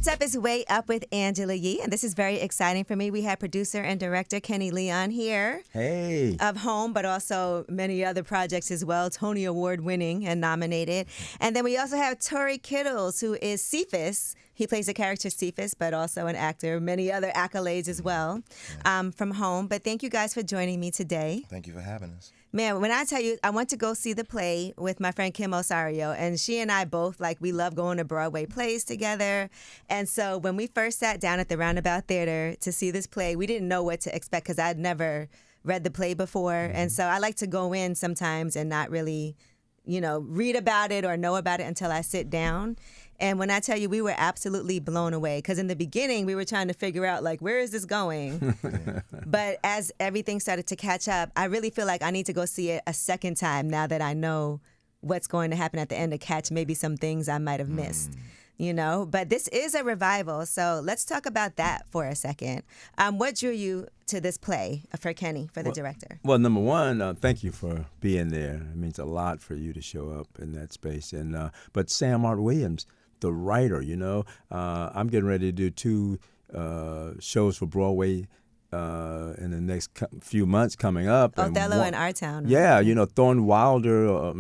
What's up is Way Up with Angela Yee, and this is very exciting for me. We have producer and director Kenny Leon here. Hey. Of Home, but also many other projects as well, Tony Award winning and nominated. And then we also have Tory Kittles, who is Cephas. He plays the character Cephas, but also an actor, many other accolades as well from Home. But thank you guys for joining me today. Thank you for having us. Man, when I tell you, I went to go see the play with my friend Kim Osario, and she and I both, we love going to Broadway plays together. And so when we first sat down at the Roundabout Theater to see this play, we didn't know what to expect because I'd never read the play before. And so I like to go in sometimes and not really, read about it or know about it until I sit down. And when I tell you, we were absolutely blown away because in the beginning, we were trying to figure out, where is this going? But as everything started to catch up, I really feel like I need to go see it a second time now that I know what's going to happen at the end to catch maybe some things I might have missed. But this is a revival. So let's talk about that for a second. What drew you to this play for Kenny, for the director? Well, number one, thank you for being there. It means a lot for you to show up in that space. And but Sam R. Williams, the writer, I'm getting ready to do two shows for Broadway in the next few months coming up. Othello and Our Town. Right? Yeah, Thornton Wilder,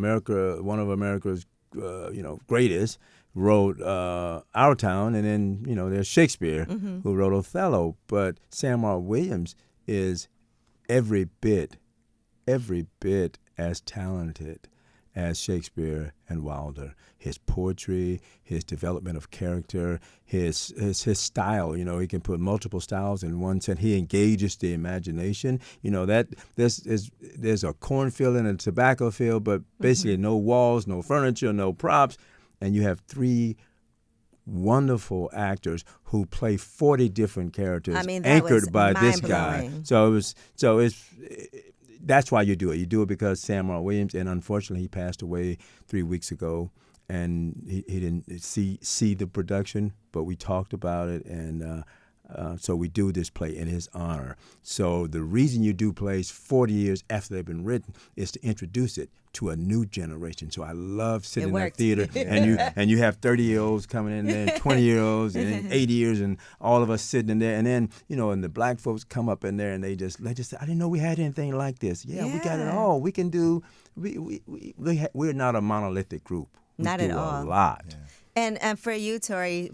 one of America's, greatest, wrote Our Town, and then, there's Shakespeare, who wrote Othello. But Sam R. Williams is every bit as talented as Shakespeare and Wilder. His poetry, his development of character, his style. He can put multiple styles in one sentence. He engages the imagination. That there's a cornfield and a tobacco field, but basically no walls, no furniture, no props, and you have three wonderful actors who play 40 different characters, anchored by this guy. That's why you do it. You do it because Sam R. Williams, and unfortunately he passed away 3 weeks ago, and he didn't see the production, but we talked about it, and so we do this play in his honor. So the reason you do plays 40 years after they've been written is to introduce it to a new generation. So I love sitting in that theater, and you have 30-year-olds coming in there, and 20-year-olds, and then 80 years, and all of us sitting in there, and then and the black folks come up in there, and they just say, I didn't know we had anything like this. Yeah. We got it all. We can do. We're not a monolithic group. Not at all. A lot. Yeah. And for you, Tory,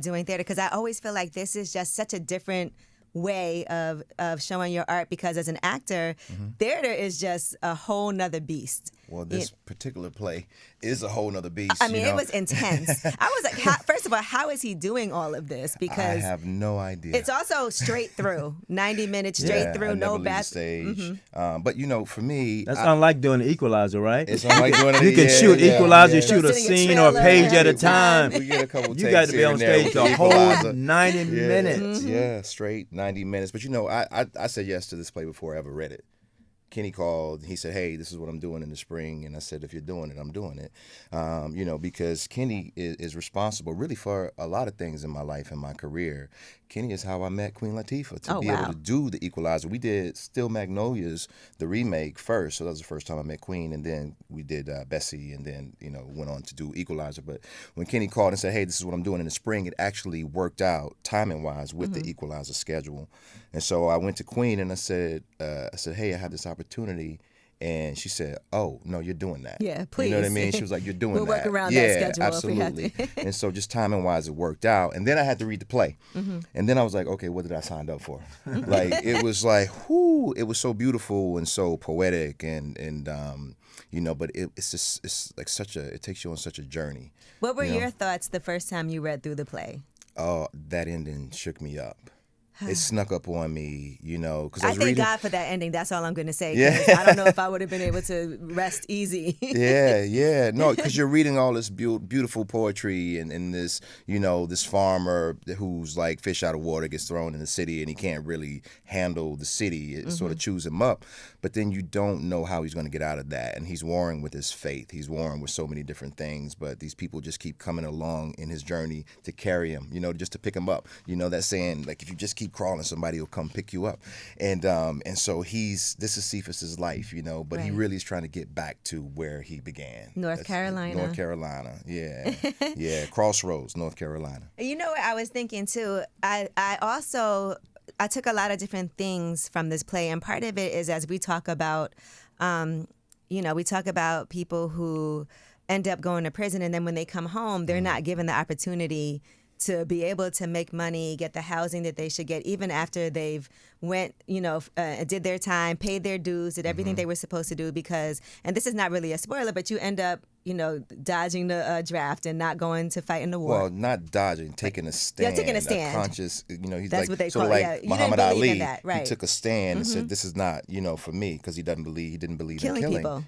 doing theater, because I always feel like this is just such a different way of showing your art, because as an actor, theater is just a whole nother beast. Well, this particular play is a whole nother beast. I mean, it was intense. I was like, first of all, how is he doing all of this? Because I have no idea. It's also straight through, 90 minutes straight through, no back stage. But for me, that's unlike doing the Equalizer, right? It's unlike doing it. You can shoot Equalizer, shoot a scene or a page at a time. We get a couple. You got to be on stage the whole 90 minutes. Yeah, straight 90 minutes. But I said yes to this play before I ever read it. Kenny called. He said, hey, this is what I'm doing in the spring. And I said, if you're doing it, I'm doing it. Because Kenny is responsible really for a lot of things in my life and my career. Kenny is how I met Queen Latifah to be able to do the Equalizer. We did Still Magnolias, the remake first. So that was the first time I met Queen. And then we did Bessie, and then, went on to do Equalizer. But when Kenny called and said, hey, this is what I'm doing in the spring, it actually worked out timing-wise with the Equalizer schedule. And so I went to Queen and I said, hey, I have this opportunity. And she said, oh, no, you're doing that. Yeah, please. You know what I mean? She was like, you're doing we'll that. We'll work around that schedule. Absolutely. If we have to. And so just timing-wise, it worked out. And then I had to read the play. And then I was like, okay, what did I sign up for? It was like, whoo, it was so beautiful and so poetic and but it's like it takes you on such a journey. What were your thoughts the first time you read through the play? Oh, that ending shook me up. It snuck up on me, because I thank God for that ending. That's all I'm going to say. I don't know if I would have been able to rest easy. No, because you're reading all this beautiful poetry and this, this farmer who's like fish out of water gets thrown in the city and he can't really handle the city. It sort of chews him up. But then you don't know how he's going to get out of that. And he's warring with his faith. He's warring with so many different things. But these people just keep coming along in his journey to carry him, just to pick him up. That saying, like, if you just keep keep crawling, somebody will come pick you up. And so this is Cephas's life, but he really is trying to get back to where he began. North Carolina, yeah. Yeah, Crossroads, North Carolina. You know what I was thinking too? I took a lot of different things from this play, and part of it is as we talk about, we talk about people who end up going to prison, and then when they come home, they're not given the opportunity to be able to make money, get the housing that they should get, even after they've went, did their time, paid their dues, did everything they were supposed to do because, and this is not really a spoiler, but you end up, dodging the draft and not going to fight in the war. Well, not dodging, taking a stand. Yeah, taking a stand. A conscious, he's That's like, what they sort call of it. like Yeah, Muhammad Ali. right. He took a stand and said, this is not, for me, because he didn't believe in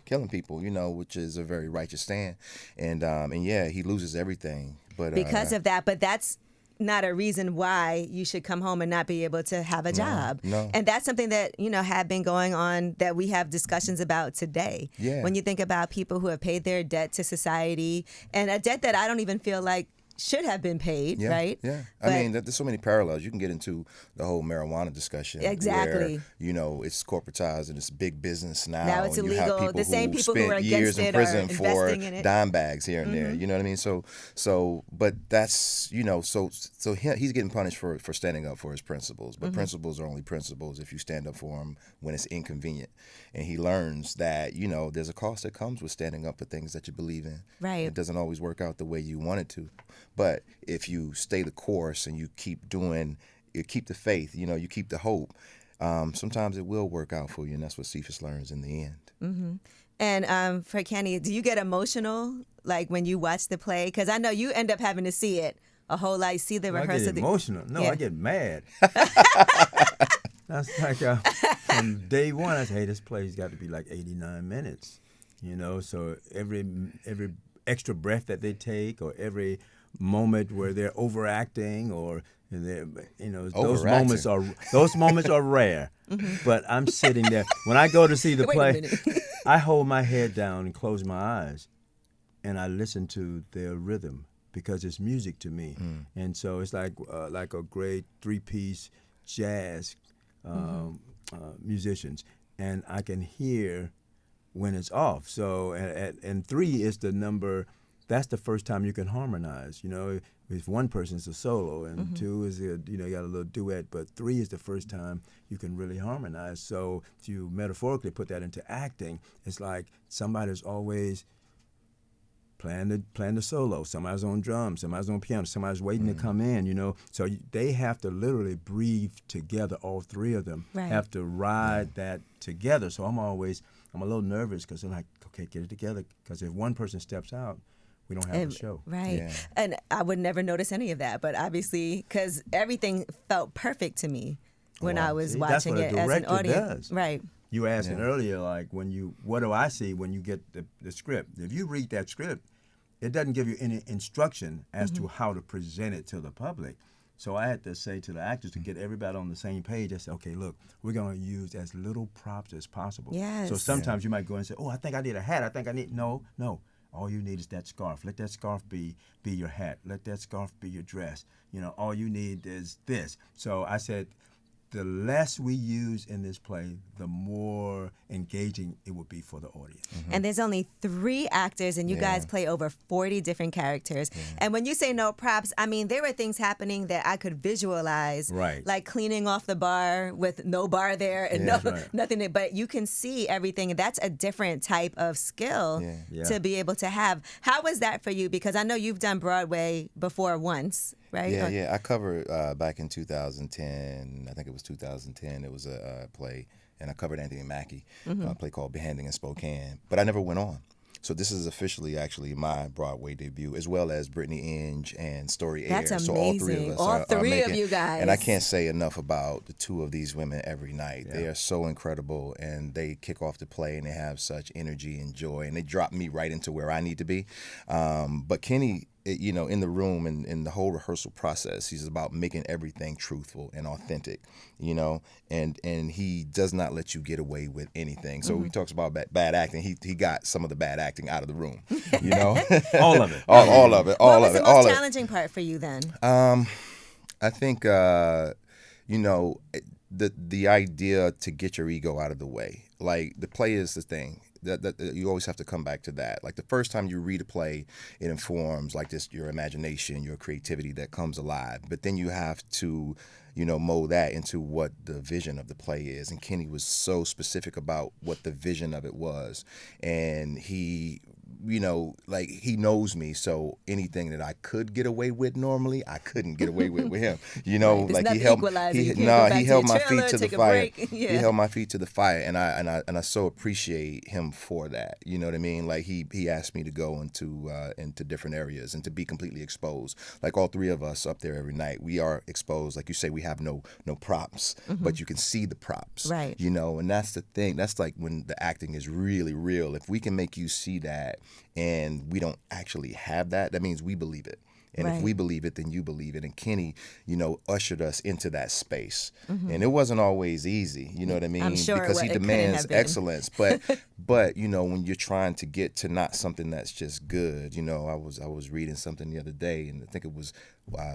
killing people, which is a very righteous stand. And yeah, he loses everything. But because of that, but that's not a reason why you should come home and not be able to have a job. No. And that's something that, have been going on that we have discussions about today. Yeah. When you think about people who have paid their debt to society, and a debt that I don't even feel like should have been paid, right? Yeah. But, I mean, there's so many parallels. You can get into the whole marijuana discussion. Exactly. Where, it's corporatized and it's big business now. Now it's and illegal. You have people the same people who are spent against years it in prison are for investing in it. dime bags here and there. You know what I mean? So, but that's, so he's getting punished for standing up for his principles. But principles are only principles if you stand up for them when it's inconvenient. And he learns that, there's a cost that comes with standing up for things that you believe in. Right. It doesn't always work out the way you want it to. But if you stay the course and you keep the faith, you keep the hope, sometimes it will work out for you. And that's what Cephas learns in the end. Mm-hmm. And for Kenny, do you get emotional like when you watch the play? Because I know you end up having to see it a whole lot. You see the rehearsal. I get emotional. No, Yeah. I get mad. That's like from day one, I say, hey, this play's got to be like 89 minutes. So every extra breath that they take or every moment where they're overacting or those moments are rare. But I'm sitting there when I go to see the play. I hold my head down and close my eyes, and I listen to their rhythm because it's music to me, and so it's like a great 3-piece jazz musicians, and I can hear when it's off. So and 3 is the number. That's the first time you can harmonize. If one person's a solo and 2 is you got a little duet, but 3 is the first time you can really harmonize. So if you metaphorically put that into acting, it's like somebody's always playing the solo. Somebody's on drums, somebody's on piano, somebody's waiting to come in. So they have to literally breathe together. All 3 of them have to ride that together. So I'm a little nervous because I'm like, okay, get it together. Because if one person steps out, we don't have a show. Right. Yeah. And I would never notice any of that, but obviously, because everything felt perfect to me when I was watching it as an audience. Does. Right. You asked it earlier, like what do I see when you get the script? If you read that script, it doesn't give you any instruction as to how to present it to the public. So I had to say to the actors to get everybody on the same page. I said, okay, look, we're going to use as little props as possible. Yes. So sometimes you might go and say, oh, I think I need a hat. No. All you need is that scarf. Let that scarf be your hat. Let that scarf be your dress. All you need is this. So I said, the less we use in this play, the more engaging it will be for the audience. And there's only 3 actors, and you guys play over 40 different characters. And when you say no props, I mean, there were things happening that I could visualize, like cleaning off the bar with no bar there and nothing. But you can see everything, and that's a different type of skill to be able to have. How was that for you? Because I know you've done Broadway before once, right? Yeah. I covered back in 2010. I think it was 2010. It was a play, and I covered Anthony Mackie, a play called Behanding in Spokane. But I never went on. So this is officially actually my Broadway debut, as well as Brittany Inge and Story Air. That's so amazing. all 3 of us are making, of you guys. And I can't say enough about the 2 of these women every night. They are so incredible, and they kick off the play, and they have such energy and joy, and they drop me right into where I need to be. But Kenny, in the room and in the whole rehearsal process, he's about making everything truthful and authentic, and he does not let you get away with anything. So he talks about bad acting. He got some of the bad acting out of the room, all of it. All of it. What was the most challenging part for you then? I think, the idea to get your ego out of the way. Like, the play is the thing. That you always have to come back to that. Like, the first time you read a play, it informs like this your imagination, your creativity that comes alive. But then you have to, mold that into what the vision of the play is. And Kenny was so specific about what the vision of it was, and he he knows me, so anything that I could get away with normally, I couldn't get away with him. Right. Like he held my feet to the fire. Yeah. He held my feet to the fire, and I so appreciate him for that. You know what I mean? Like, he asked me to go into different areas and to be completely exposed. Like, all three of us up there every night, we are exposed. Like you say, we have no props, but you can see the props. Right. And that's the thing. That's like when the acting is really real. If we can make you see that, and we don't actually have that, that means we believe it. And Right. if we believe it, then you believe it. And Kenny, ushered us into that space. And it wasn't always easy, you know what I mean? I'm sure because he it couldn't demands have been. excellence. But when you're trying to get to not something that's just good, I was reading something the other day, and I think it was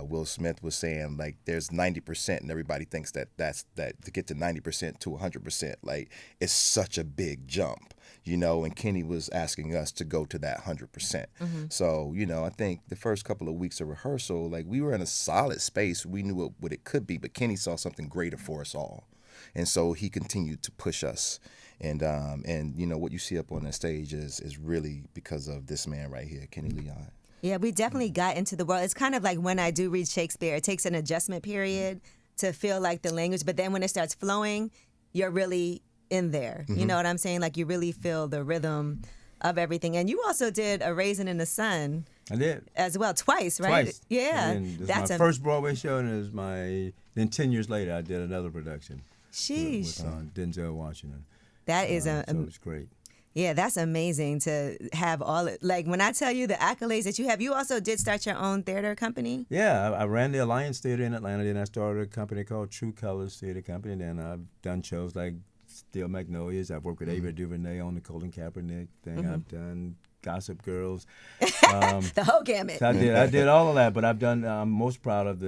Will Smith was saying, like, there's 90%, and everybody thinks that's to get to 90% to 100%, like, it's such a big jump. And Kenny was asking us to go to that 100%. So, I think the first couple of weeks of rehearsal, like, we were in a solid space. We knew what it could be, but Kenny saw something greater for us all. And so he continued to push us. And what you see up on that stage is really because of this man right here, Kenny Leon. Yeah, we definitely got into the world. It's kind of like when I do read Shakespeare, it takes an adjustment period to feel like the language, but then when it starts flowing, you're really in there. You know what I'm saying? Like, you really feel the rhythm of everything. And you also did A Raisin in the Sun. I did. As well, twice, right? Twice. Yeah. And that's my first Broadway show, and then 10 years later, I did another production. Sheesh. With Denzel Washington. That is so it was great. Yeah, that's amazing to have all it. Like, when I tell you the accolades that you have, you also did start your own theater company? Yeah, I ran the Alliance Theater in Atlanta, then I started a company called True Colors Theater Company, and then I've done shows like Steel Magnolias. I've worked with Ava DuVernay on the Colin Kaepernick thing. I've done Gossip Girls. The whole gamut. So I did all of that, but I'm most proud of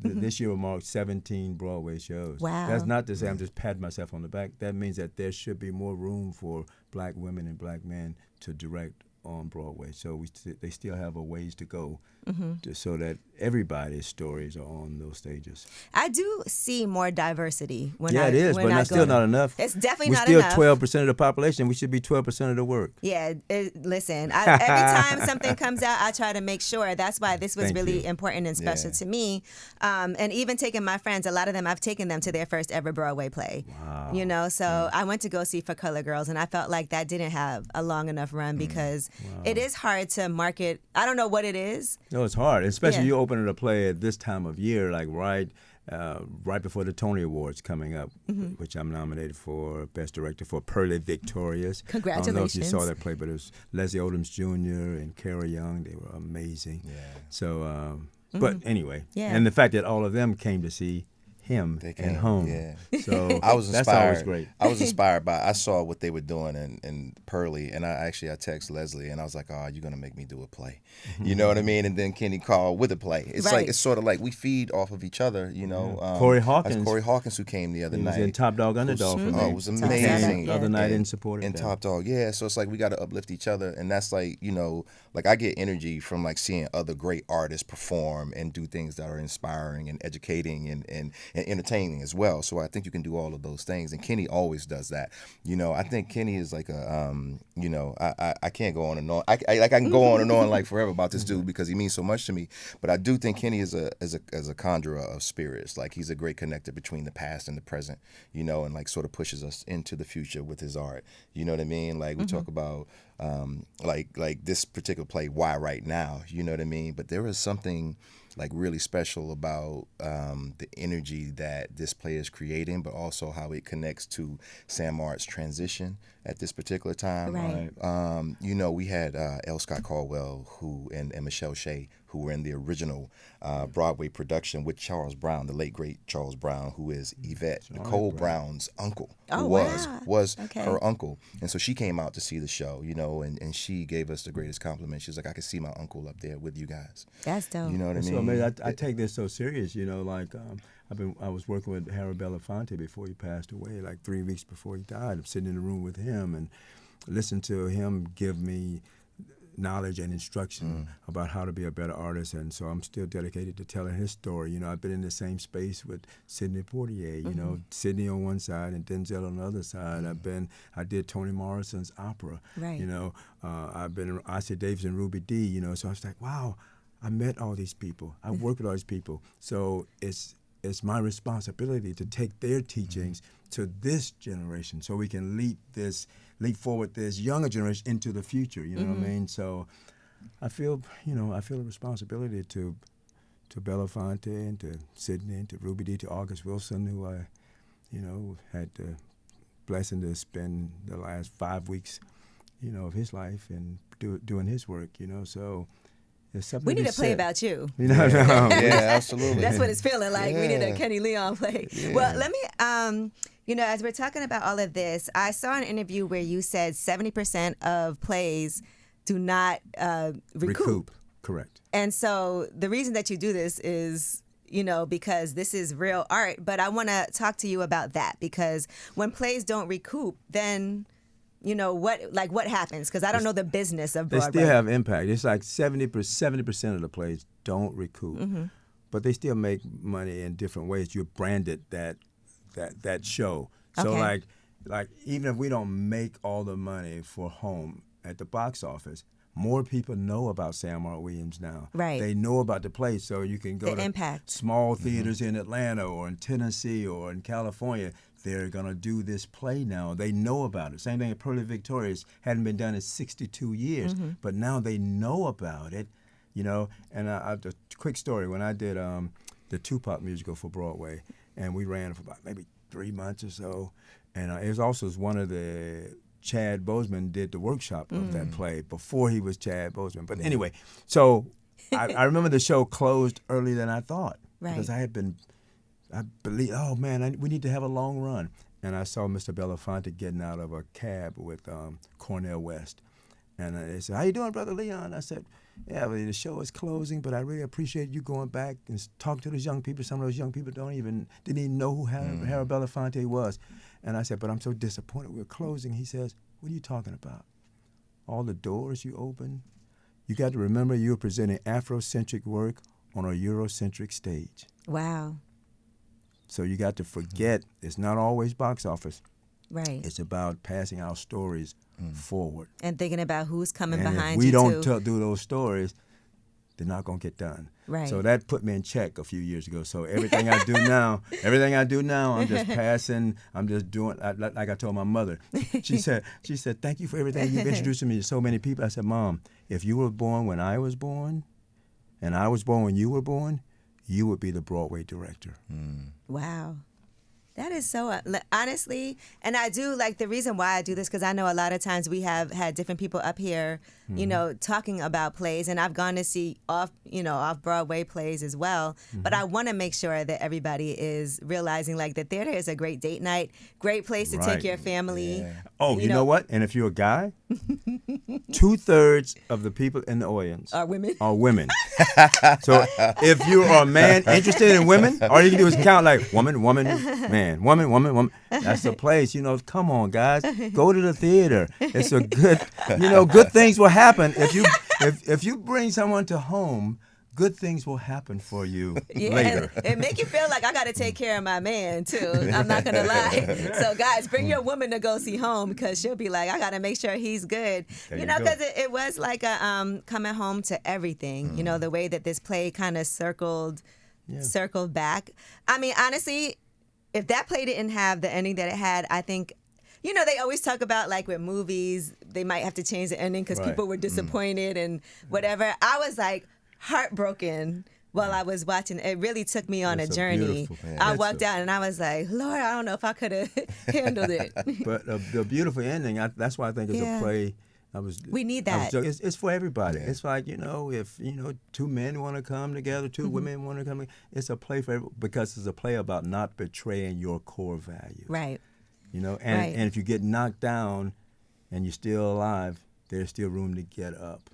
this year will mark 17 Broadway shows. Wow. That's not to say I'm just patting myself on the back. That means that there should be more room for black women and black men to direct on Broadway. So they still have a ways to go so that everybody's stories are on those stages. I do see more diversity when it is, but that's still not enough. It's definitely not We're enough. still 12% of the population. We should be 12% of the work. Yeah, listen, every time something comes out, I try to make sure. That's why this was really important and special to me. And even taking my friends, a lot of them, I've taken them to their first ever Broadway play. Wow. So I went to go see For Color Girls, and I felt like that didn't have a long enough run because it is hard to market. I don't know what it is. No, it's hard, especially you opening a play at this time of year, like right before the Tony Awards coming up, which I'm nominated for Best Director for Pearly Victorious. Congratulations. I don't know if you saw that play, but it was Leslie Odoms Jr. and Cara Young. They were amazing. Yeah. So, but anyway, and the fact that all of them came to see him and home. Yeah. So I was inspired. That's always great. I was inspired by. I saw what they were doing in Pearly, and I texted Leslie, and I was like, "Oh, you're gonna make me do a play," you know what I mean? And then Kenny called with a play. It's like it's sort of like we feed off of each other, you know. Corey Hawkins, who came the other he night. was in Top Dog Underdog for me. It was amazing. The other night in support in Top Dog. Yeah, so it's like we got to uplift each other, and that's like, like I get energy from like seeing other great artists perform and do things that are inspiring and educating and entertaining as well. So I think you can do all of those things, and Kenny always does that. I think Kenny is like a I can't go on and on. I can go on and on like forever about this dude because he means so much to me. But I do think Kenny is a conjurer of spirits. Like, he's a great connector between the past and the present, and like sort of pushes us into the future with his art. You know what I mean? Like, we talk about like this particular play, Why Right Now? You know what I mean? But there is something like really special about the energy that this play is creating, but also how it connects to Sam Art's transition at this particular time. Right. We had L. Scott Caldwell and Michelle Shea, who were in the original Broadway production with Charles Brown, the late great Charles Brown, who is Yvette Nicole Brown's uncle, who was her uncle. And so she came out to see the show, you know, and she gave us the greatest compliment. She was like, I could see my uncle up there with you guys. That's dope. You know what I mean? So amazing. I take this so serious, you know, like I was working with Harold Belafonte before he passed away, like 3 weeks before he died. I'm sitting in the room with him and listen to him give me knowledge and instruction about how to be a better artist, and so I'm still dedicated to telling his story. You know, I've been in the same space with Sidney Poitier, you know, Sidney on one side and Denzel on the other side. I did Toni Morrison's opera, you know, I've been in Ossie Davis and Ruby Dee, you know, so I was like, wow, I met all these people. I work with all these people. So it's my responsibility to take their teachings to this generation so we can leap forward this younger generation into the future, you know what I mean? So I feel a responsibility to Belafonte and to Sidney and to Ruby Dee, to August Wilson, who I, you know, had the blessing to spend the last 5 weeks, you know, of his life and doing his work, you know, so there's something we need to a play said. about you. You know, Yeah, absolutely. That's what it's feeling like. We need a Yeah. Kenny Leon play. Yeah. Well, let me, you know, as we're talking about all of this, I saw an interview where you said 70% of plays do not recoup. Correct. And so the reason that you do this is, you know, because this is real art. But I want to talk to you about that, because when plays don't recoup, then, you know, what happens? Because I don't know the business of They Broadway. still have impact. It's like 70% of the plays don't recoup, but they still make money in different ways. You branded that show. So Okay. like even if we don't make all the money for home at the box office, more people know about Sam R. Williams now. Right. They know about the play, so you can go The to impact. small theaters in Atlanta or in Tennessee or in California. They're going to do this play now. They know about it. Same thing at Pearly Victorious. Hadn't been done in 62 years, but now they know about it, you know. And a quick story, when I did the Tupac musical for Broadway, and we ran for about maybe 3 months or so, and it was also one of the Chad Boseman did the workshop of that play before he was Chad Boseman. But anyway, so I remember the show closed earlier than I thought, because I believe, oh man, we need to have a long run. And I saw Mr. Belafonte getting out of a cab with Cornel West. And they said, how you doing, Brother Leon? I said, yeah, well, the show is closing, but I really appreciate you going back and talk to those young people. Some of those young people didn't even know who Harold Belafonte was. And I said, but I'm so disappointed we're closing. He says, what are you talking about? All the doors you open? You got to remember you're presenting Afrocentric work on a Eurocentric stage. Wow. So you got to forget it's not always box office. Right. It's about passing our stories forward. And thinking about who's coming And behind if we you, don't too. do those stories, they're not going to get done. Right. So that put me in check a few years ago. So everything I do now, I'm just passing. I'm just doing, like I told my mother. She said, thank you for everything. You've introduced me to so many people. I said, Mom, if you were born when I was born, and I was born when you were born, you would be the Broadway director. Wow. That is so, honestly, and I do, like, the reason why I do this, because I know a lot of times we have had different people up here, you know, talking about plays, and I've gone to see off-Broadway plays as well, but I want to make sure that everybody is realizing, like, that theater is a great date night, great place to take your family. Yeah. Oh, you know what? And if you're a guy, 2/3 of the people in the audience Are women? Are women. So if you are a man interested in women, all you can do is count like woman, woman, man, woman, woman, woman. That's the place. You know, come on, guys, go to the theater. It's a good, good things will happen if you bring someone to home. Good things will happen for you later. And make you feel like I got to take care of my man, too. I'm not going to lie. So, guys, bring your woman to go see home, because she'll be like, I got to make sure he's good. Because it was like a coming home to everything, the way that this play kind of circled back. I mean, honestly, if that play didn't have the ending that it had, I think, they always talk about, like, with movies, they might have to change the ending because people were disappointed and whatever. I was like, heartbroken while I was watching. It really took me on a journey. I walked out and I was like, Lord, I don't know if I could have handled it. But the beautiful ending, that's why I think it's a play We need I was that. joking. It's for everybody. It's like, if, two men want to come together, two women want to come together, it's a play for everybody, because it's a play about not betraying your core values. Right. And if you get knocked down and you're still alive, there's still room to get up.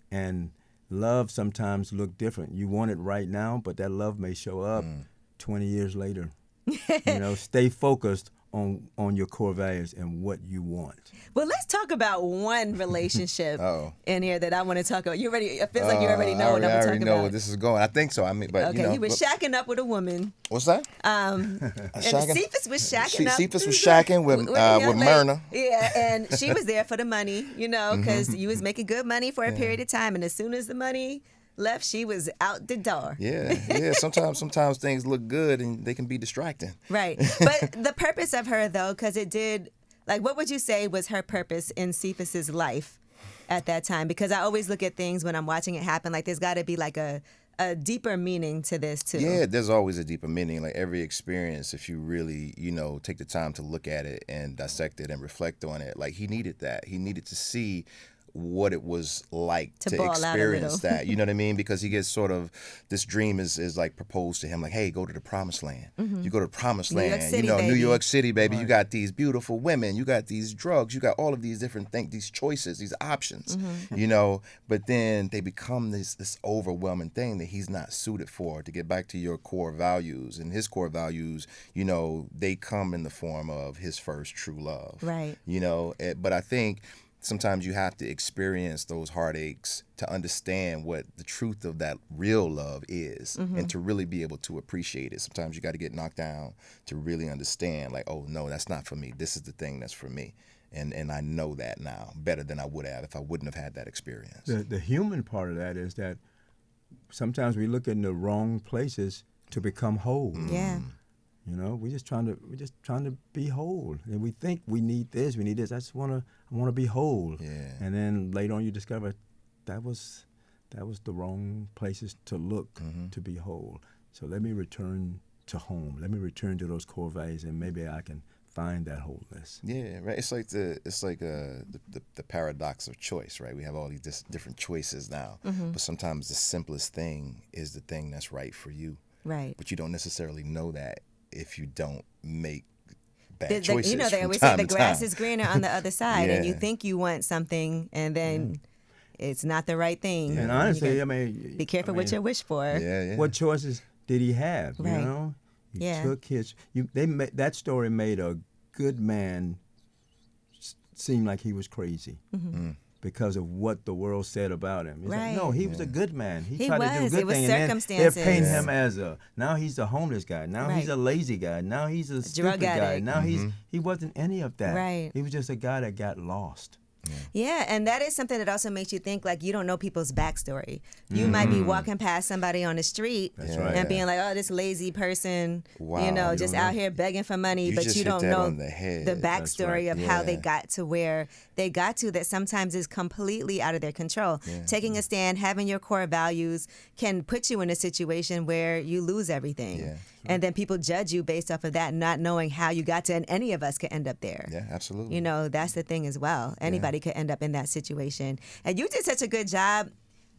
And love sometimes look different. You want it right now, but that love may show up 20 years later. Stay focused on your core values and what you want. Well, let's talk about one relationship in here that I want to talk about. You ready? It feels like you already know what I'm talking about. I already know where this is going. I think so. But okay, he was shacking up with a woman. What's that? And Cephas was shacking up. Cephas was shacking with Myrna. Yeah, and she was there for the money, because you was making good money for a period of time, and as soon as the money left, she was out the door. Yeah. Sometimes things look good and they can be distracting. Right. But the purpose of her, though, because it did, what would you say was her purpose in Cephas's life at that time? Because I always look at things when I'm watching it happen, there's got to be a deeper meaning to this, too. Yeah, there's always a deeper meaning. Like every experience, if you really, take the time to look at it and dissect it and reflect on it, he needed that. He needed to see what it was like to experience that. You know what I mean? Because he gets sort of, this dream is proposed to him, hey, go to the promised land. You go to the promised land. New York City, baby. Right. You got these beautiful women. You got these drugs. You got all of these different things, these choices, these options, But then they become this overwhelming thing that he's not suited for. To get back to your core values, and his core values, they come in the form of his first true love. Right. But I think sometimes you have to experience those heartaches to understand what the truth of that real love is, and to really be able to appreciate it. Sometimes you got to get knocked down to really understand, oh, no, that's not for me. This is the thing that's for me. And I know that now better than I would have if I wouldn't have had that experience. The human part of that is that sometimes we look in the wrong places to become whole. Yeah. We're just trying to be whole, and we think we need this. I want to be whole. Yeah. And then later on, you discover that was the wrong places to look to be whole. So let me return to home. Let me return to those core values, and maybe I can find that wholeness. Yeah, right. It's like the paradox of choice, right? We have all these different choices now, but sometimes the simplest thing is the thing that's right for you. Right. But you don't necessarily know that if you don't make bad choices. They always say the grass is greener on the other side, and you think you want something, and then it's not the right thing. And honestly, be careful what you wish for. Yeah. What choices did he have? Right. He took his. That story made a good man seem like he was crazy. Because of what the world said about him. It's no, he was a good man. He tried to do good things. Circumstances. They're painting him now he's a homeless guy. Now he's a lazy guy. Now he's a stupid guy. Now he wasn't any of that. Right. He was just a guy that got lost. Yeah, and that is something that also makes you think you don't know people's backstory. You might be walking past somebody on the street and being like, oh, this lazy person, just out here begging for money, but you don't know the backstory of how they got to where they got to, that sometimes is completely out of their control. Taking a stand, having your core values can put you in a situation where you lose everything. Yeah. And then people judge you based off of that, not knowing how you got to, and any of us could end up there. Yeah, absolutely. That's the thing as well. Anybody could end up in that situation. And you did such a good job.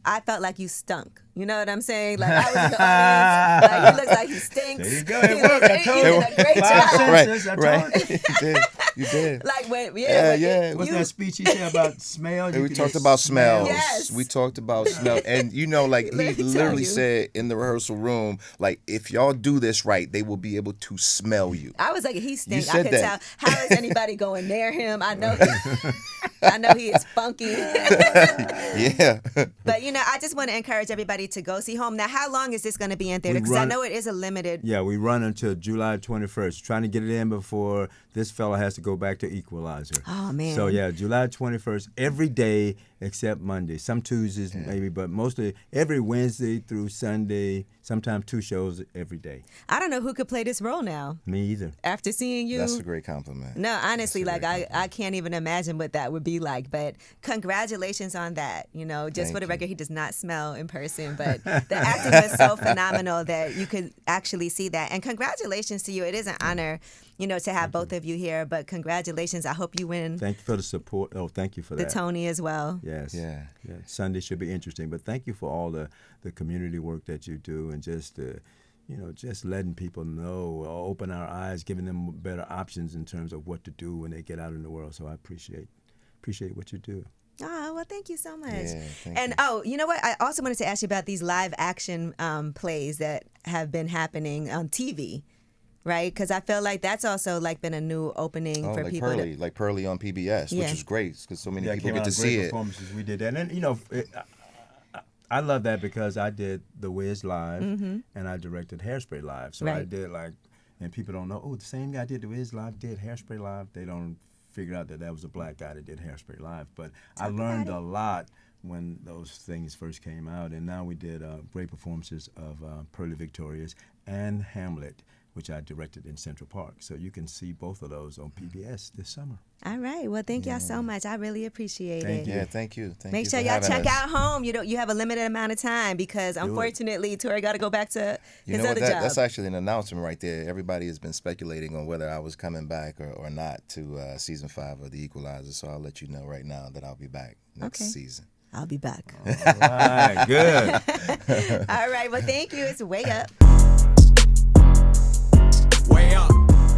I felt like you stunk. You know what I'm saying? I was in the audience. He looks like he stinks. There you go. It worked. I told you. You did a great job. Right. You did. What's that speech he said about smell? We talked about smells. Yes. We talked about smell. And he literally said in the rehearsal room, if y'all do this right, they will be able to smell you. I was like, he stinks. I could tell. How is anybody going near him? I know he is funky. Yeah. But I just want to encourage everybody to go see Home. Now, how long is this going to be in theater? Because I know it is a limited. Yeah, we run until July 21st. Trying to get it in before this fella has to go back to Equalizer. Oh, man. So, July 21st, every day except Monday. Some Tuesdays maybe, but mostly every Wednesday through Sunday, sometimes 2 shows every day. I don't know who could play this role now. Me either. After seeing you. That's a great compliment. No, honestly, I can't even imagine what that would be like. But congratulations on that. Just for the record, he does not smell in person, but the acting was so phenomenal that you could actually see that. And congratulations to you. It is an honor, to have both of you here, but congratulations. I hope you win Thank you for the support. Oh, thank you for the that. Tony as well. Yes. Yeah. Sunday should be interesting, but thank you for all the community work that you do, and just just letting people know, open our eyes, giving them better options in terms of what to do when they get out in the world. So I appreciate what you do. Oh, well, thank you so much. Yeah, thank and you. oh, you know what? I also wanted to ask you about these live action plays that have been happening on TV, right? Because I feel like that's also like been a new opening for like people. Pearly, like Pearly on PBS, Yeah. which was great because so many Yeah, people came get out to of see great it. performances. We did that, and I love that because I did The Wiz live and I directed Hairspray live. So I Right. did and people don't know, the same guy did The Wiz live, did Hairspray live. They don't figure out that was a black guy that did Hairspray live. But I learned a lot when those things first came out, and now we did great performances of Pearly Victorious and Hamlet, which I directed in Central Park. So you can see both of those on PBS this summer. All right. Well, thank y'all so much. I really appreciate it. Yeah, thank you. Thank Make you sure for y'all having check us. out home. You have a limited amount of time because unfortunately Tory got to go back to his other job. That's actually an announcement right there. Everybody has been speculating on whether I was coming back or not to season 5 of The Equalizer. So I'll let you know right now that I'll be back next season. I'll be back. All right, good. All right. Well, thank you. It's Way Up.